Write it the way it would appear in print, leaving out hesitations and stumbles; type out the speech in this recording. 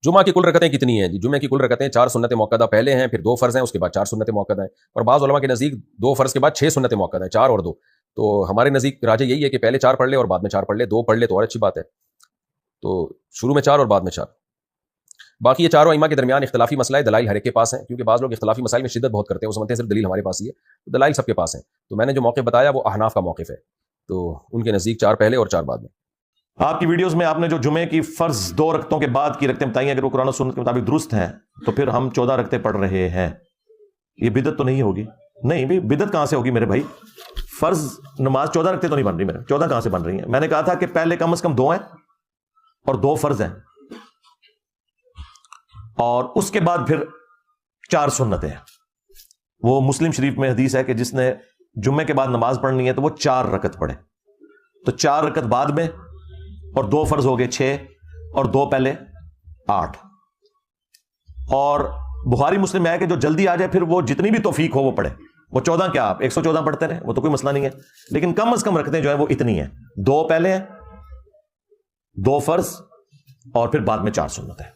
جمعہ کی کل رکعتیں کتنی ہیں جی؟ جمعہ کی کل رکعتیں 4 سنت موقدہ پہلے ہیں، پھر 2 فرض ہیں، اس کے بعد 4 سنت موقدہ ہیں، اور بعض علماء کے نزدیک 2 فرض کے بعد 6 سنت موقدہ ہیں، 4 اور 2. تو ہمارے نزدیک راجح یہی ہے کہ پہلے 4 پڑھ لے اور بعد میں 4 پڑھ لے، 2 پڑھ لے تو اور اچھی بات ہے. تو شروع میں 4 اور بعد میں 4. باقی یہ چاروں ائمہ کے درمیان اختلافی مسئلہ ہے، دلائل ہر ایک کے پاس ہیں، کیونکہ بعض لوگ اختلافی مسائل میں شدت بہت کرتے ہیں، وہ سمجھتے ہیں صرف دلیل ہمارے پاس ہی ہے، تو دلائل سب کے پاس ہیں. تو میں نے جو موقف بتایا وہ احناف کا موقف ہے، تو ان کے نزدیک 4 پہلے اور 4 بعد میں. آپ کی ویڈیوز میں آپ نے جو جمعے کی فرض 2 رکعتوں کے بعد کی رکعتیں بتائی ہیں، اگر وہ قرآن و سنت کے مطابق درست ہیں تو پھر ہم 14 رکعتیں پڑھ رہے ہیں. یہ بدعت تو نہیں ہوگی؟ نہیں بھی بدعت کہاں سے ہوگی میرے بھائی؟ فرض نماز 14 رکعتیں تو نہیں بن رہی میرے، 14 کہاں سے بن رہی ہیں؟ میں نے کہا تھا کہ پہلے کم از کم 2 ہیں اور 2 فرض ہیں، اور اس کے بعد پھر 4 سنتیں ہیں. وہ مسلم شریف میں حدیث ہے کہ جس نے جمعے کے بعد نماز پڑھنی ہے تو وہ 4 رکعت پڑھے. تو 4 رکعت بعد میں، اور 2 فرض ہو گئے 6 اور 2 پہلے 8. اور بخاری مسلم میں ہے کہ جو جلدی آ جائے پھر وہ جتنی بھی توفیق ہو وہ پڑھے. وہ 14 کیا آپ 114 پڑھتے رہے، وہ تو کوئی مسئلہ نہیں ہے، لیکن کم از کم رکھتے جو ہیں وہ اتنی ہیں، 2 پہلے ہیں، 2 فرض اور پھر بعد میں 4 سنت ہیں.